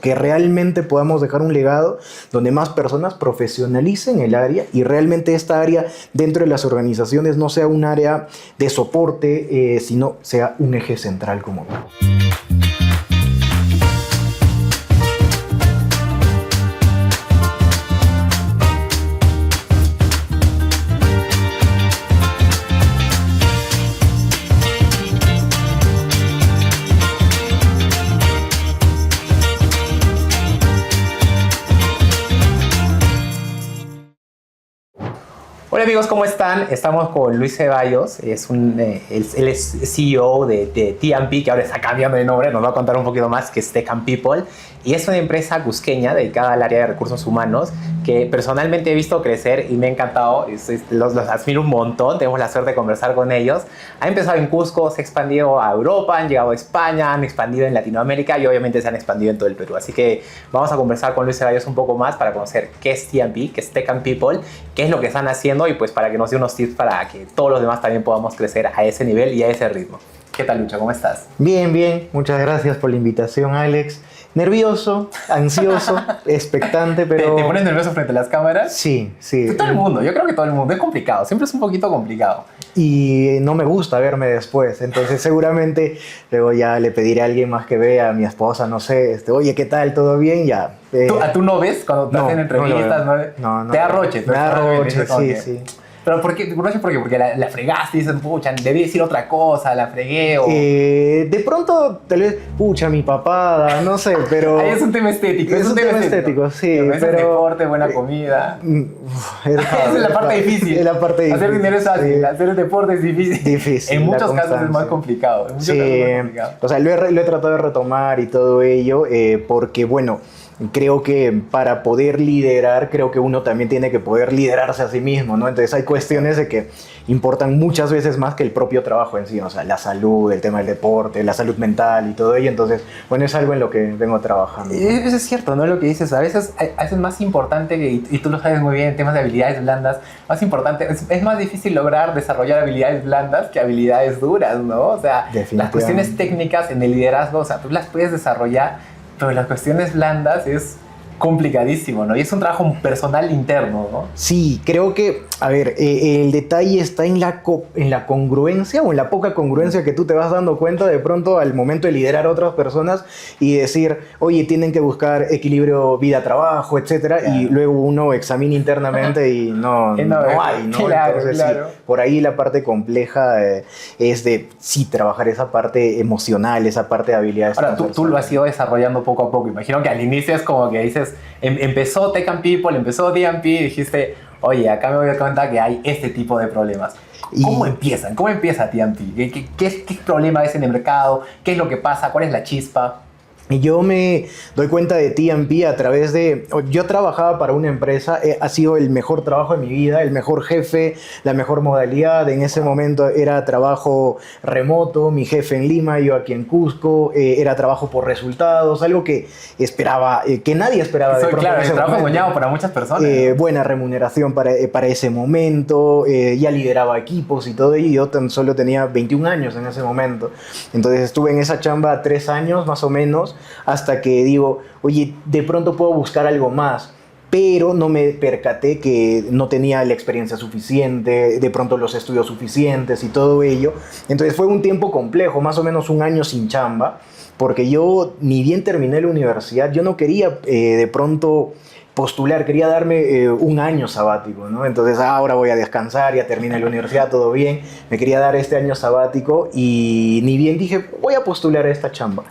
que realmente podamos dejar un legado donde más personas profesionalicen el área y realmente esta área dentro de las organizaciones no sea un área de soporte, sino sea un eje central como tal. Hola amigos, ¿cómo están? Estamos con Luis Ceballos, él es CEO de TMP, que ahora está cambiando de nombre, nos va a contar un poquito más, que es Tech and People, y es una empresa cusqueña dedicada al área de recursos humanos que personalmente he visto crecer y me ha encantado, los admiro un montón, tenemos la suerte de conversar con ellos. Ha empezado en Cusco, se ha expandido a Europa, han llegado a España, han expandido en Latinoamérica y obviamente se han expandido en todo el Perú. Así que vamos a conversar con Luis Ceballos un poco más para conocer qué es TMP, qué es Tech and People, qué es lo que están haciendo y pues para que nos dé unos tips para que todos los demás también podamos crecer a ese nivel y a ese ritmo. ¿Qué tal, Lucha? ¿Cómo estás? Bien, bien. Muchas gracias por la invitación, Alex. Nervioso, ansioso, expectante, pero... ¿Te pones nervioso frente a las cámaras? Sí, sí. Todo el mundo, yo creo que todo el mundo. Es complicado, siempre es un poquito complicado. Y no me gusta verme después, entonces seguramente luego ya le pediré a alguien más que vea, a mi esposa, no sé, oye, ¿qué tal? ¿Todo bien? Ya. ¿Tú no ves cuando te hacen entrevistas? No. Te da roche. Me da roche, sí, sí. ¿Pero por qué? ¿Por qué? Porque la fregaste y dicen, pucha, debí decir otra cosa, la fregué o... de pronto, tal vez, pucha, mi papada, no sé, pero... Ahí es un tema estético. Es un tema estético, sí. Pero deporte, buena comida. Esa es la parte difícil. Es la parte difícil. Hacer dinero es fácil, sí. Hacer deporte es difícil. Difícil. En muchos casos es más complicado. O sea, lo he tratado de retomar y todo ello, porque, bueno... Creo que para poder liderar, creo que uno también tiene que poder liderarse a sí mismo, ¿no? Entonces hay cuestiones de que importan muchas veces más que el propio trabajo en sí, o sea, la salud, el tema del deporte, la salud mental y todo ello. Entonces, bueno, es algo en lo que vengo trabajando. Eso es cierto, ¿no? Lo que dices, a veces es más importante, y tú lo sabes muy bien en temas de habilidades blandas, más importante, es más difícil lograr desarrollar habilidades blandas que habilidades duras, ¿no? O sea, las cuestiones técnicas en el liderazgo, o sea, tú las puedes desarrollar, pero las cuestiones blandas es complicadísimo, ¿no? Y es un trabajo personal interno, ¿no? Sí, creo que, a ver, el detalle está en la congruencia o en la poca congruencia que tú te vas dando cuenta de pronto al momento de liderar a otras personas y decir, oye, tienen que buscar equilibrio vida-trabajo, etcétera, claro. Y luego uno examina internamente y no hay, ¿no? Claro, entonces, claro. Sí, por ahí la parte compleja es de, sí, trabajar esa parte emocional, esa parte de habilidades. Ahora, tú lo has ido desarrollando poco a poco. Imagino que al inicio es como que dices, empezó Tech and People, empezó TMP y dijiste, oye, acá me doy cuenta que hay este tipo de problemas. ¿Cómo empiezan? ¿Cómo empieza TMP? ¿Qué problema es en el mercado? ¿Qué es lo que pasa? ¿Cuál es la chispa? Y yo me doy cuenta de TMP a través de... Yo trabajaba para una empresa, ha sido el mejor trabajo de mi vida, el mejor jefe, la mejor modalidad. En ese momento era trabajo remoto, mi jefe en Lima, yo aquí en Cusco, era trabajo por resultados, algo que esperaba, que nadie esperaba. De pronto, claro, el trabajo soñado para muchas personas. Buena remuneración para ese momento, ya lideraba equipos y todo, y yo tan solo tenía 21 años en ese momento. Entonces estuve en esa chamba 3 años más o menos, hasta que digo, oye, de pronto puedo buscar algo más, pero no me percaté que no tenía la experiencia suficiente, de pronto los estudios suficientes y todo ello. Entonces fue un tiempo complejo, más o menos 1 año sin chamba, porque yo ni bien terminé la universidad, yo no quería de pronto postular, quería darme 1 año sabático, ¿no? Entonces ahora voy a descansar, ya terminé la universidad, todo bien, me quería dar este año sabático y ni bien dije, voy a postular a esta chamba.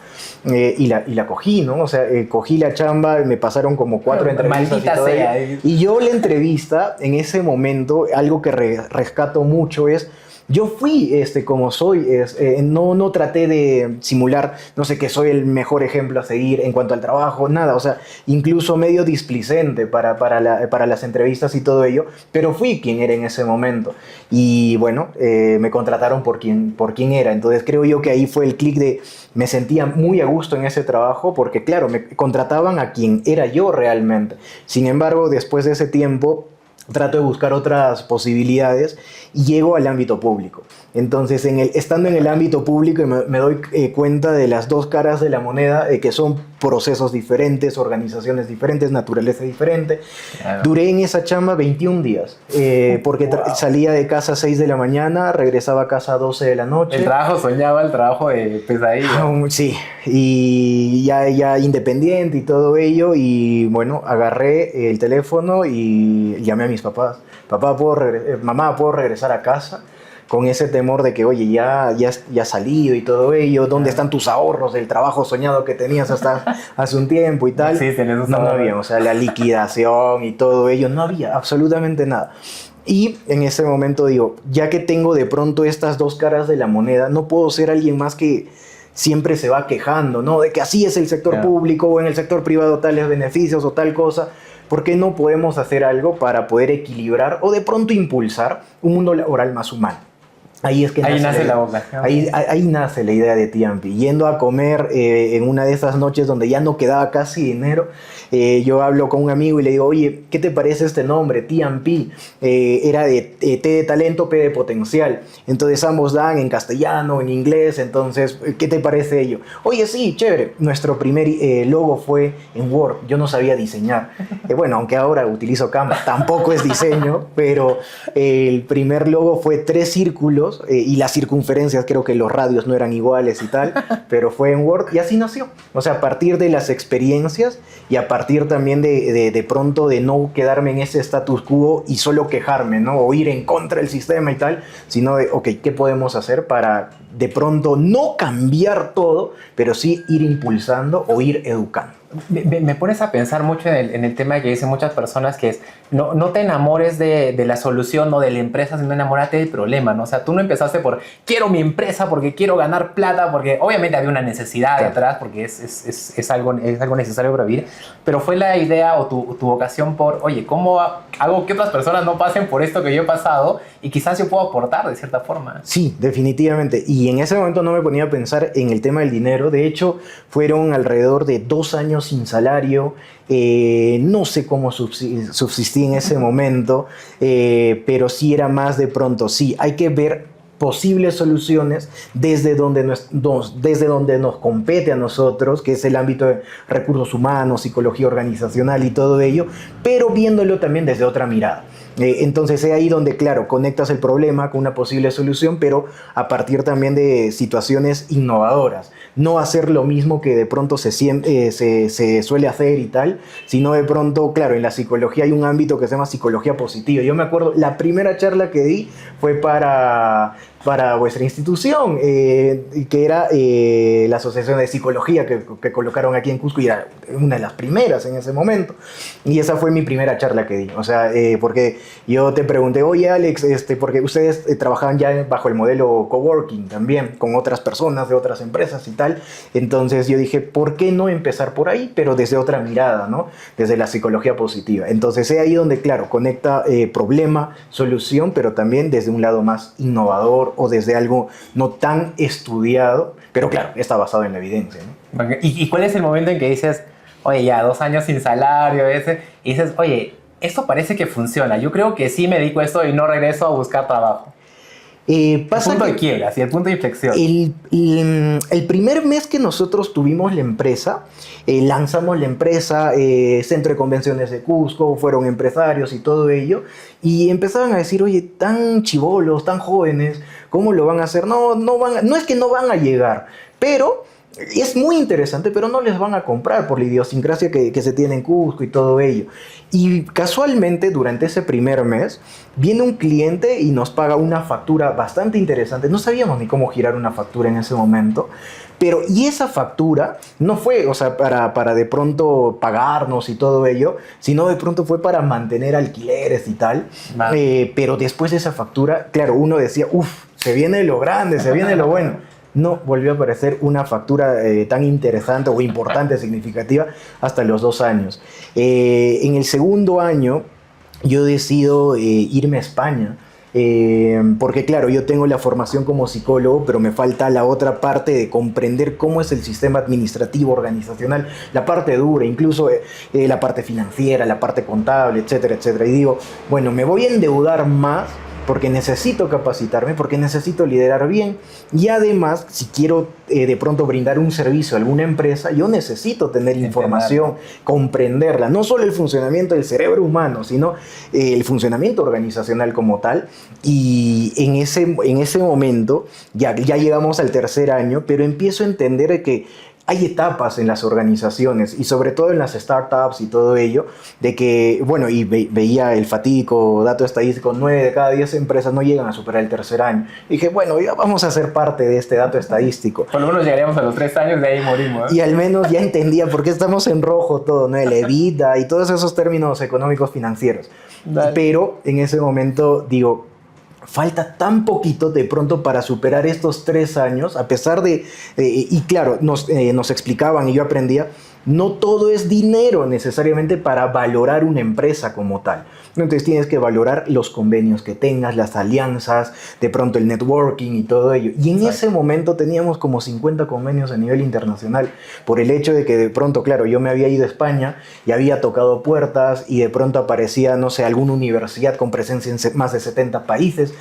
Y la cogí, ¿no? O sea, cogí la chamba, me pasaron como 4 entrevistas y todo ello. Y yo la entrevista, en ese momento, algo que rescato mucho es, yo fui como soy, no traté de simular, no sé, que soy el mejor ejemplo a seguir en cuanto al trabajo, nada, o sea, incluso medio displicente para las entrevistas y todo ello, pero fui quien era en ese momento. Y bueno, me contrataron por quien era, entonces creo yo que ahí fue el clic de, me sentía muy a gusto en ese trabajo, porque claro, me contrataban a quien era yo realmente. Sin embargo, después de ese tiempo, trato de buscar otras posibilidades y llego al ámbito público. Entonces, estando en el ámbito público me doy cuenta de las dos caras de la moneda, que son procesos diferentes, organizaciones diferentes, naturaleza diferente. Claro. Duré en esa chamba 21 días, porque salía de casa a 6 de la mañana, regresaba a casa a 12 de la noche. El trabajo soñaba, el trabajo de pesadilla. Sí, y ya independiente y todo ello, y bueno, agarré el teléfono y llamé a mis papás. Papá, mamá, ¿puedo regresar a casa? Con ese temor de que, oye, ya has salido y todo ello, ¿dónde están tus ahorros del trabajo soñado que tenías hasta hace un tiempo y tal? Sí, No había, o sea, la liquidación y todo ello, no había absolutamente nada. Y en ese momento digo, ya que tengo de pronto estas dos caras de la moneda, no puedo ser alguien más que siempre se va quejando, ¿no? De que así es el sector público o en el sector privado tales beneficios o tal cosa. ¿Por qué no podemos hacer algo para poder equilibrar o de pronto impulsar un mundo laboral más humano? Ahí es que nace la boca. Ahí nace la idea de T&P. Yendo a comer en una de esas noches donde ya no quedaba casi dinero, yo hablo con un amigo y le digo, oye, ¿qué te parece este nombre? T&P. Era de T de talento, P de potencial. Entonces ambos dan en castellano, en inglés. Entonces, ¿qué te parece ello? Oye, sí, chévere. Nuestro primer logo fue en Word. Yo no sabía diseñar. Bueno, aunque ahora utilizo Canva, tampoco es diseño, pero el primer logo fue 3 círculos. Y las circunferencias, creo que los radios no eran iguales y tal, pero fue en Word y así nació. O sea, a partir de las experiencias y a partir también de pronto de no quedarme en ese status quo y solo quejarme, ¿no? O ir en contra del sistema y tal, sino de, ok, ¿qué podemos hacer para de pronto no cambiar todo, pero sí ir impulsando o ir educando? Me pones a pensar mucho en el tema que dicen muchas personas, que es no te enamores de la solución o de la empresa, sino enamórate del problema, ¿no? O sea, tú no empezaste por quiero mi empresa porque quiero ganar plata, porque obviamente había una necesidad detrás, porque es algo necesario para vivir, pero fue la idea o tu vocación por, oye, ¿cómo hago que otras personas no pasen por esto que yo he pasado y quizás yo puedo aportar de cierta forma? Sí, definitivamente. Y en ese momento no me ponía a pensar en el tema del dinero. De hecho, fueron alrededor de 2 años sin salario. No sé cómo subsistí en ese momento, pero sí era más de pronto, sí, hay que ver posibles soluciones desde donde nos compete a nosotros, que es el ámbito de recursos humanos, psicología organizacional y todo ello, pero viéndolo también desde otra mirada. Entonces es ahí donde, claro, conectas el problema con una posible solución, pero a partir también de situaciones innovadoras. No hacer lo mismo que de pronto se suele hacer y tal, sino de pronto, claro, en la psicología hay un ámbito que se llama psicología positiva. Yo me acuerdo, la primera charla que di fue para vuestra institución, que era la Asociación de Psicología que colocaron aquí en Cusco, y era una de las primeras en ese momento. Y esa fue mi primera charla que di. O sea, porque yo te pregunté, oye Alex, porque ustedes trabajaban ya bajo el modelo coworking también, con otras personas de otras empresas y tal. Entonces yo dije, ¿por qué no empezar por ahí, pero desde otra mirada, ¿no? Desde la psicología positiva. Entonces es ahí donde, claro, conecta problema, solución, pero también desde un lado más innovador o desde algo no tan estudiado, pero claro, está basado en la evidencia, ¿no? ¿Y cuál es el momento en que dices, oye, ya 2 años sin salario, y dices, oye, esto parece que funciona, yo creo que sí me dedico a esto y no regreso a buscar trabajo? Pasa el punto que de quiebra, sí, el punto de inflexión. El primer mes que nosotros tuvimos la empresa, lanzamos la empresa, Centro de Convenciones de Cusco, fueron empresarios y todo ello, y empezaban a decir, oye, tan chibolos, tan jóvenes, ¿cómo lo van a hacer? No es que no van a llegar, pero es muy interesante, pero no les van a comprar por la idiosincrasia que se tiene en Cusco y todo ello. Y casualmente, durante ese primer mes, viene un cliente y nos paga una factura bastante interesante. No sabíamos ni cómo girar una factura en ese momento, pero y esa factura no fue, o sea, para de pronto pagarnos y todo ello, sino de pronto fue para mantener alquileres y tal. Pero después de esa factura, claro, uno decía, uff, se viene lo grande, se viene lo bueno. No volvió a aparecer una factura tan interesante o importante, significativa, hasta los 2 años. En el segundo año yo decido irme a España, porque claro, yo tengo la formación como psicólogo, pero me falta la otra parte de comprender cómo es el sistema administrativo, organizacional, la parte dura, incluso la parte financiera, la parte contable, etcétera, etcétera. Y digo, bueno, me voy a endeudar más porque necesito capacitarme, porque necesito liderar bien. Y además, si quiero de pronto brindar un servicio a alguna empresa, yo necesito tener información, comprenderla, no solo el funcionamiento del cerebro humano, sino el funcionamiento organizacional como tal. Y en ese momento, ya llegamos al tercer año, pero empiezo a entender que hay etapas en las organizaciones y sobre todo en las startups y todo ello, de que, bueno, y veía el fatídico dato estadístico, 9 de cada 10 empresas no llegan a superar el tercer año. Y dije, bueno, ya vamos a ser parte de este dato estadístico. Por lo menos llegaríamos a los 3 años, de ahí morimos, ¿eh? Y al menos ya entendía por qué estamos en rojo todo, ¿no? El EBITDA y todos esos términos económicos financieros. Dale. Pero en ese momento digo, falta tan poquito de pronto para superar estos 3 años, a pesar de, y claro, nos explicaban y yo aprendía, no todo es dinero necesariamente para valorar una empresa como tal. Entonces tienes que valorar los convenios que tengas, las alianzas, de pronto el networking y todo ello. Y en ese momento teníamos como 50 convenios a nivel internacional, por el hecho de que de pronto, claro, yo me había ido a España y había tocado puertas y de pronto aparecía, no sé, alguna universidad con presencia en más de 70 países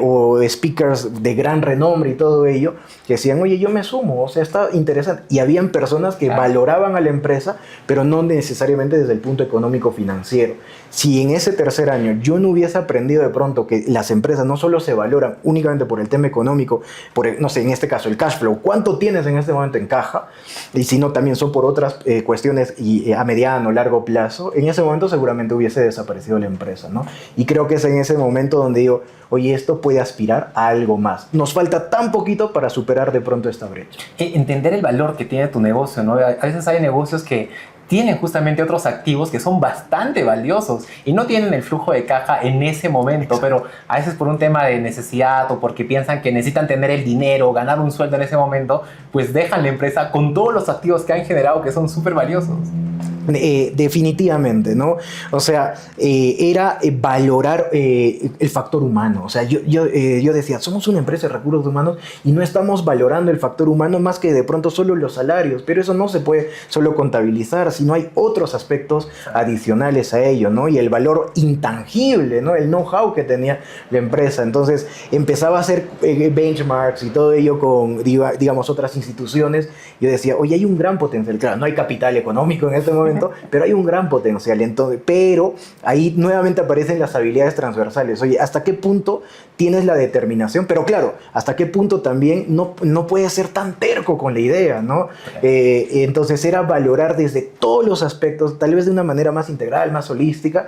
o speakers de gran renombre y todo ello, que decían, oye, yo me sumo, o sea, está interesante. Y habían personas que valoraban a la empresa, pero no necesariamente desde el punto económico financiero. Si en ese tercer año yo no hubiese aprendido de pronto que las empresas no solo se valoran únicamente por el tema económico, por, no sé, en este caso el cash flow, cuánto tienes en este momento en caja, y sino también son por otras cuestiones y, a mediano, largo plazo, en ese momento seguramente hubiese desaparecido la empresa, ¿no? Y creo que es en ese momento donde digo, oye, esto puede aspirar a algo más. Nos falta tan poquito para superar de pronto esta brecha. Entender el valor que tiene tu negocio, ¿no? A veces hay negocios que tienen justamente otros activos que son bastante valiosos y no tienen el flujo de caja en ese momento. Exacto. Pero a veces por un tema de necesidad o porque piensan que necesitan tener el dinero, ganar un sueldo en ese momento, pues dejan la empresa con todos los activos que han generado que son súper valiosos. Definitivamente, ¿no? O sea, era valorar el factor humano. O sea, yo decía, somos una empresa de recursos humanos y no estamos valorando el factor humano más que de pronto solo los salarios, pero eso no se puede solo contabilizar, sino hay otros aspectos adicionales a ello, ¿no? Y el valor intangible, ¿no? El know-how que tenía la empresa. Entonces, empezaba a hacer benchmarks y todo ello con, digamos, otras instituciones. Yo decía, oye, hay un gran potencial. Claro, no hay capital económico en este momento, pero hay un gran potencial. Entonces, pero ahí nuevamente aparecen las habilidades transversales. Oye, ¿hasta qué punto tienes la determinación? Pero claro, ¿hasta qué punto también no puedes ser tan terco con la idea, ¿no? Entonces era valorar desde todos los aspectos, tal vez de una manera más integral, más holística,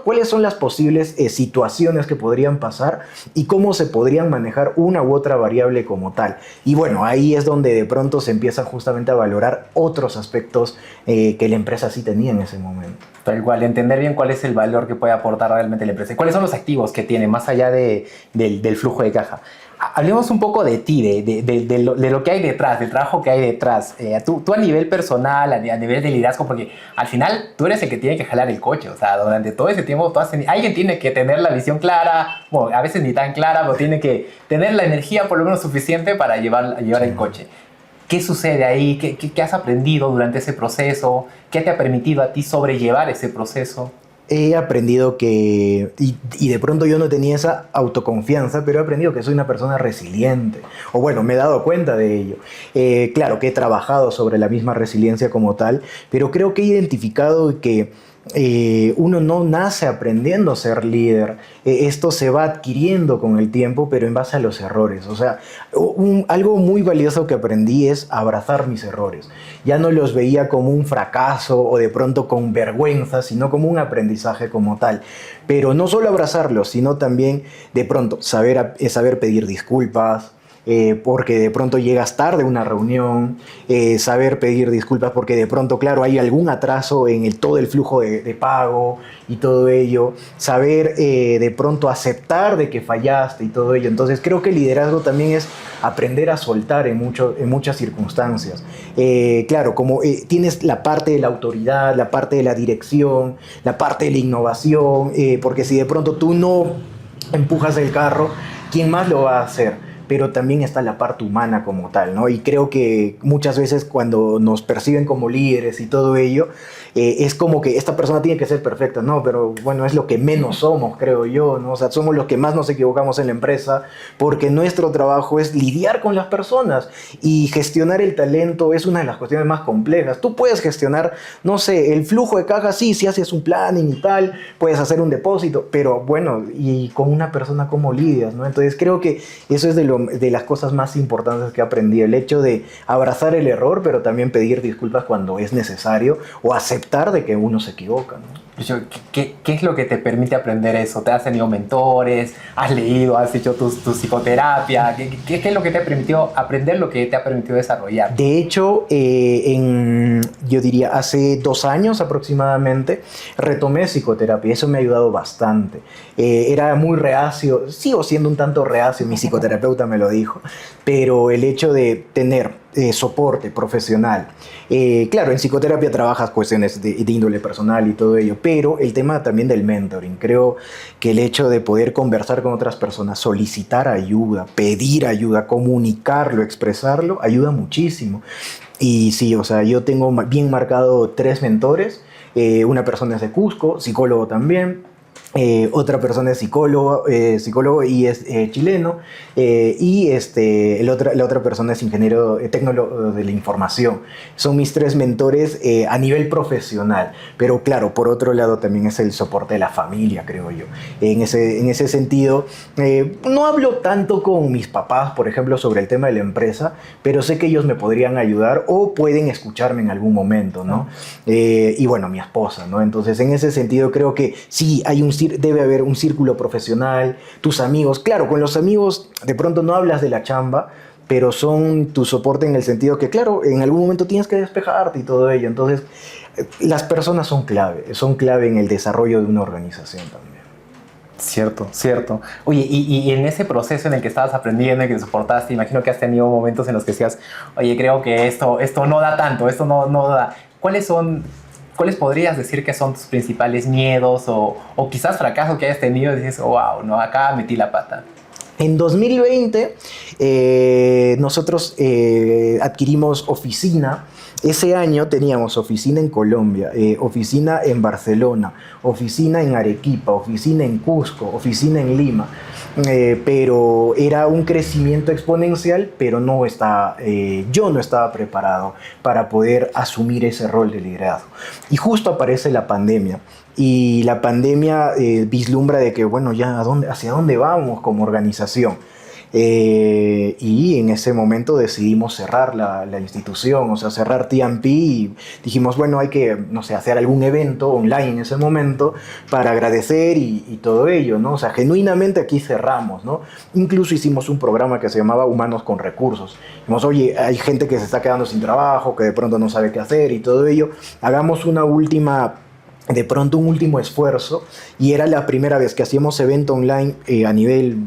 cuáles son las posibles situaciones que podrían pasar y cómo se podrían manejar una u otra variable como tal. Y bueno, ahí es donde de pronto se empieza justamente a valorar otros aspectos que la empresa sí tenía en ese momento. Tal cual, entender bien cuál es el valor que puede aportar realmente la empresa y cuáles son los activos que tiene más allá del flujo de caja. Hablemos un poco de ti, de lo que hay detrás, del trabajo que hay detrás. Tú a nivel personal, a nivel de liderazgo, porque al final tú eres el que tiene que jalar el coche. O sea, durante todo ese tiempo alguien tiene que tener la visión clara, bueno, a veces ni tan clara, pero tiene que tener la energía por lo menos suficiente para llevar el coche. ¿Qué sucede ahí? ¿Qué has aprendido durante ese proceso? ¿Qué te ha permitido a ti sobrellevar ese proceso? He aprendido que, y de pronto yo no tenía esa autoconfianza, pero he aprendido que soy una persona resiliente. O bueno, me he dado cuenta de ello. Claro que he trabajado sobre la misma resiliencia como tal, pero creo que he identificado que uno no nace aprendiendo a ser líder. Esto se va adquiriendo con el tiempo, pero en base a los errores. O sea, algo muy valioso que aprendí es abrazar mis errores. Ya no los veía como un fracaso o de pronto con vergüenza, sino como un aprendizaje como tal. Pero no solo abrazarlos, sino también de pronto saber pedir disculpas, porque de pronto llegas tarde a una reunión, saber pedir disculpas porque de pronto, claro, hay algún atraso en todo el flujo de pago y todo ello, saber de pronto aceptar de que fallaste y todo ello. Entonces creo que el liderazgo también es aprender a soltar en muchas circunstancias. Claro, como tienes la parte de la autoridad, la parte de la dirección, la parte de la innovación, porque si de pronto tú no empujas el carro, ¿quién más lo va a hacer? pero también está la parte humana como tal, ¿no? Y creo que muchas veces cuando nos perciben como líderes y todo ello, es como que esta persona tiene que ser perfecta, ¿no? Pero bueno, es lo que menos somos, creo yo, ¿no? O sea, somos los que más nos equivocamos en la empresa porque nuestro trabajo es lidiar con las personas y gestionar el talento es una de las cuestiones más complejas. Tú puedes gestionar, no sé, el flujo de caja, sí, si haces un planning y tal, puedes hacer un depósito, pero bueno, y con una persona cómo lidias, ¿no? Entonces creo que eso es de las cosas más importantes que he aprendido, el hecho de abrazar el error, pero también pedir disculpas cuando es necesario o aceptar de que uno se equivoca, ¿no? ¿Qué es lo que te permite aprender eso? ¿Te has tenido mentores? ¿Has leído? ¿Has hecho tu psicoterapia? ¿Qué es lo que te permitió aprender, lo que te ha permitido desarrollar? De hecho, yo diría hace 2 años aproximadamente retomé psicoterapia y eso me ha ayudado bastante. Era muy reacio, sigo siendo un tanto reacio, mi psicoterapeuta me lo dijo, pero el hecho de tener soporte profesional. Claro, en psicoterapia trabajas cuestiones de índole personal y todo ello, pero el tema también del mentoring. Creo que el hecho de poder conversar con otras personas, solicitar ayuda, pedir ayuda, comunicarlo, expresarlo, ayuda muchísimo. Y sí, o sea, yo tengo bien marcado 3 mentores. Una persona es de Cusco, psicólogo también. Otra persona es psicólogo y es chileno, y la otra persona es ingeniero tecnólogo de la información. Son mis 3 mentores a nivel profesional, pero claro, por otro lado también es el soporte de la familia, creo yo. En ese sentido, no hablo tanto con mis papás, por ejemplo, sobre el tema de la empresa, pero sé que ellos me podrían ayudar o pueden escucharme en algún momento, ¿no? Y bueno, mi esposa, ¿no? Entonces, en ese sentido, creo que sí debe haber un círculo profesional, tus amigos. Claro, con los amigos de pronto no hablas de la chamba, pero son tu soporte en el sentido que, claro, en algún momento tienes que despejarte y todo ello. Entonces, las personas son clave en el desarrollo de una organización también. Cierto, cierto. Oye, y en ese proceso en el que estabas aprendiendo y que soportaste, imagino que has tenido momentos en los que decías, oye, creo que esto no da tanto, esto no da. ¿Cuáles podrías decir que son tus principales miedos o quizás fracasos que hayas tenido y dices, oh, wow, no, acá metí la pata? En 2020 nosotros adquirimos oficina. Ese año teníamos oficina en Colombia, oficina en Barcelona, oficina en Arequipa, oficina en Cusco, oficina en Lima. Pero era un crecimiento exponencial, pero yo no estaba preparado para poder asumir ese rol de liderazgo. Y justo aparece la pandemia. Y la pandemia vislumbra de que, bueno, ya hacia dónde vamos como organización. Y en ese momento decidimos cerrar la institución, o sea, cerrar TMP, y dijimos, bueno, hay que, no sé, hacer algún evento online en ese momento para agradecer y todo ello, ¿no? O sea, genuinamente aquí cerramos, ¿no? Incluso hicimos un programa que se llamaba Humanos con Recursos. Dijimos, oye, hay gente que se está quedando sin trabajo, que de pronto no sabe qué hacer y todo ello. Hagamos de pronto un último esfuerzo, y era la primera vez que hacíamos evento online a nivel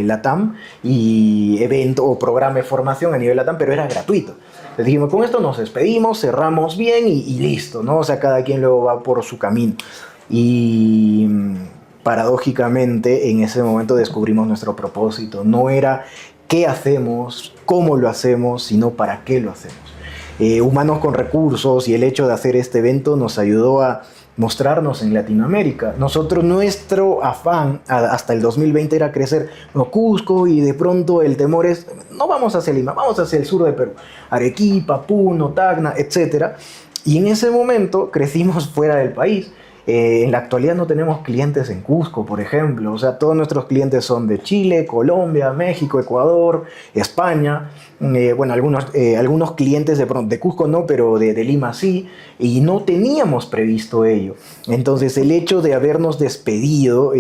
LATAM, y evento o programa de formación a nivel LATAM, pero era gratuito. Les dijimos, con esto nos despedimos, cerramos bien y listo, ¿no? O sea, cada quien luego va por su camino. Y paradójicamente en ese momento descubrimos nuestro propósito. No era qué hacemos, cómo lo hacemos, sino para qué lo hacemos. Humanos con Recursos y el hecho de hacer este evento nos ayudó a mostrarnos en Latinoamérica. Nuestro afán hasta el 2020 era crecer Cusco, y de pronto el temor es, no vamos hacia Lima, vamos hacia el sur de Perú, Arequipa, Puno, Tacna, etc. Y en ese momento crecimos fuera del país. En la actualidad no tenemos clientes en Cusco, por ejemplo. O sea, todos nuestros clientes son de Chile, Colombia, México, Ecuador, España. Bueno, algunos clientes de Cusco no, pero de Lima sí. Y no teníamos previsto ello. Entonces, el hecho de habernos despedido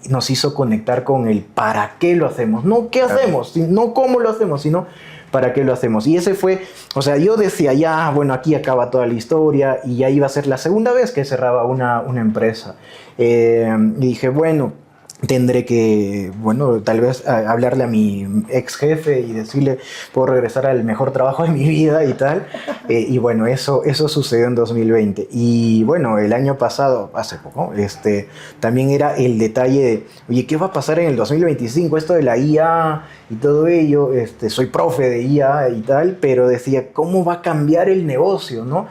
nos hizo conectar con el para qué lo hacemos. No qué hacemos, no cómo lo hacemos, sino para qué lo hacemos. Y ese fue, o sea, yo decía, ya, bueno, aquí acaba toda la historia, y ya iba a ser la segunda vez que cerraba una empresa. Y dije, bueno, tendré que, bueno, tal vez hablarle a mi ex jefe y decirle, puedo regresar al mejor trabajo de mi vida y tal. Y bueno, eso sucedió en 2020. Y bueno, el año pasado, hace poco, también era el detalle de, oye, ¿qué va a pasar en el 2025? Esto de la IA y todo ello, soy profe de IA y tal, pero decía, ¿cómo va a cambiar el negocio, no?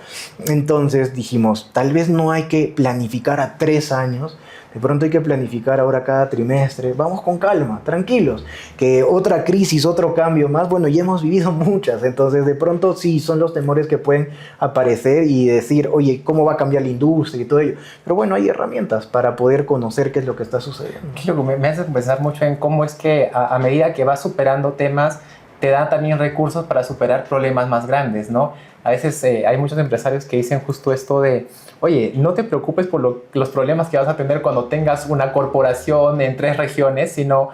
Entonces dijimos, tal vez no hay que planificar a 3 años, de pronto hay que planificar ahora cada trimestre. Vamos con calma, tranquilos. Que otra crisis, otro cambio más, bueno, ya hemos vivido muchas. Entonces, de pronto sí, son los temores que pueden aparecer y decir, oye, ¿cómo va a cambiar la industria y todo ello? Pero bueno, hay herramientas para poder conocer qué es lo que está sucediendo. Es lo que me hace pensar mucho en cómo es que a medida que vas superando temas, te dan también recursos para superar problemas más grandes, ¿no? A veces hay muchos empresarios que dicen justo esto de, oye, no te preocupes por los problemas que vas a tener cuando tengas una corporación en 3 regiones, sino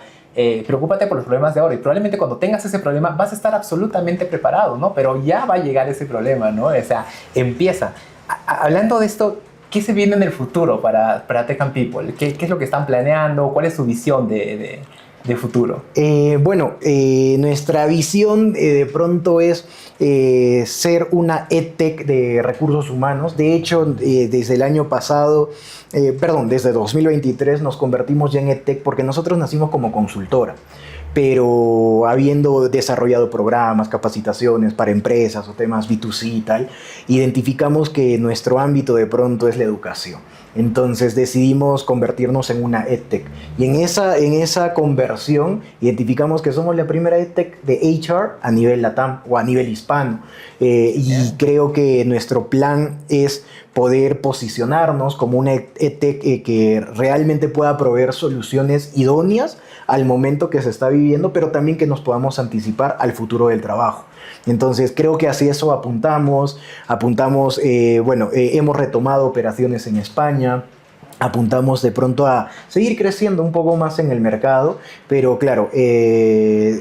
preocúpate por los problemas de ahora. Y probablemente cuando tengas ese problema vas a estar absolutamente preparado, ¿no? Pero ya va a llegar ese problema, ¿no? O sea, empieza. Hablando de esto, ¿qué se viene en el futuro para Tech and People? ¿Qué es lo que están planeando? ¿Cuál es su visión de futuro? Bueno, nuestra visión de pronto es ser una EdTech de recursos humanos. De hecho, desde el año pasado, desde 2023 nos convertimos ya en EdTech porque nosotros nacimos como consultora, pero habiendo desarrollado programas, capacitaciones para empresas o temas B2C y tal, identificamos que nuestro ámbito de pronto es la educación. Entonces decidimos convertirnos en una EdTech. Y en esa conversión identificamos que somos la primera EdTech de HR a nivel LATAM o a nivel hispano. Y creo que nuestro plan es poder posicionarnos como una EdTech que realmente pueda proveer soluciones idóneas al momento que se está viviendo, pero también que nos podamos anticipar al futuro del trabajo. Entonces creo que hacia eso apuntamos, hemos retomado operaciones en España, apuntamos de pronto a seguir creciendo un poco más en el mercado, pero claro,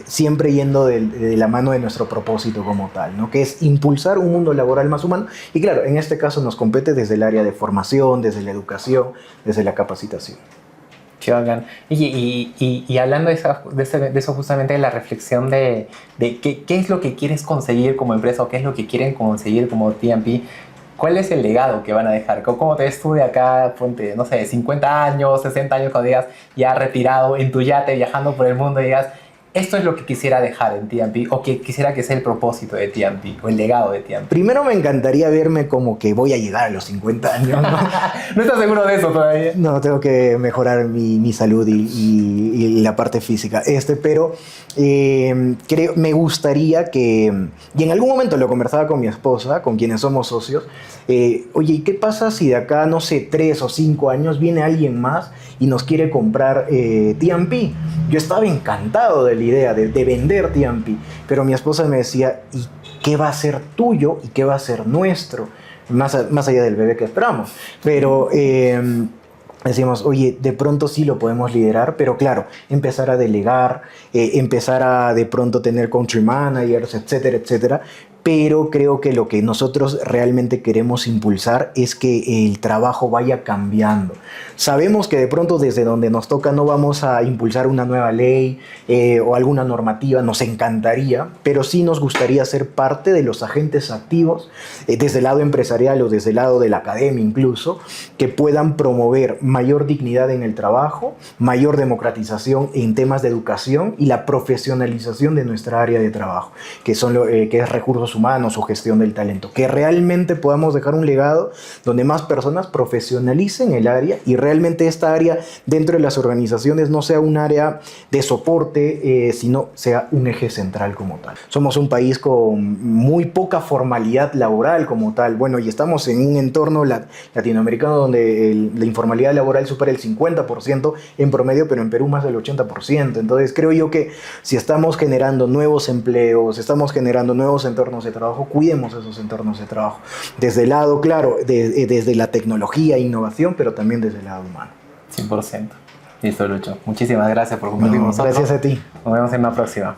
siempre yendo de la mano de nuestro propósito como tal, ¿no? Que es impulsar un mundo laboral más humano, y claro, en este caso nos compete desde el área de formación, desde la educación, desde la capacitación. Qué bacán. Y hablando de eso justamente, de la reflexión de qué es lo que quieres conseguir como empresa o qué es lo que quieren conseguir como T&P, ¿cuál es el legado que van a dejar? ¿Cómo te ves tú de acá, ponte, no sé, 50 años, 60 años, cuando digas ya retirado en tu yate, viajando por el mundo y digas, esto es lo que quisiera dejar en T&P o que quisiera que sea el propósito de T&P o el legado de T&P? Primero me encantaría verme como que voy a llegar a los 50 años, ¿no? ¿No estás seguro de eso todavía? No, tengo que mejorar mi salud y la parte física. Pero me gustaría que, y en algún momento lo conversaba con mi esposa, con quienes somos socios, oye, ¿y qué pasa si de acá, no sé, 3 o 5 años viene alguien más y nos quiere comprar T&P? Yo estaba encantado de la idea de vender T&P, pero mi esposa me decía, ¿y qué va a ser tuyo y qué va a ser nuestro? Más allá del bebé que esperamos. Pero decimos, oye, de pronto sí lo podemos liderar, pero claro, empezar a delegar, empezar a de pronto tener country managers, etcétera, etcétera. Pero creo que lo que nosotros realmente queremos impulsar es que el trabajo vaya cambiando. Sabemos que de pronto desde donde nos toca no vamos a impulsar una nueva ley o alguna normativa, nos encantaría, pero sí nos gustaría ser parte de los agentes activos, desde el lado empresarial o desde el lado de la academia incluso, que puedan promover mayor dignidad en el trabajo, mayor democratización en temas de educación y la profesionalización de nuestra área de trabajo, que es recursos humanos o gestión del talento, que realmente podamos dejar un legado donde más personas profesionalicen el área y realmente esta área dentro de las organizaciones no sea un área de soporte, sino sea un eje central como tal. Somos un país con muy poca formalidad laboral como tal, bueno, y estamos en un entorno latinoamericano donde la informalidad laboral supera el 50% en promedio, pero en Perú más del 80%. Entonces creo yo que si estamos generando nuevos empleos, estamos generando nuevos entornos de trabajo, cuidemos esos entornos de trabajo. Desde el lado, claro, desde la tecnología e innovación, pero también desde el lado humano. 100%. Listo, Lucho. Muchísimas gracias por compartir con nosotros. Gracias a ti. Nos vemos en la próxima.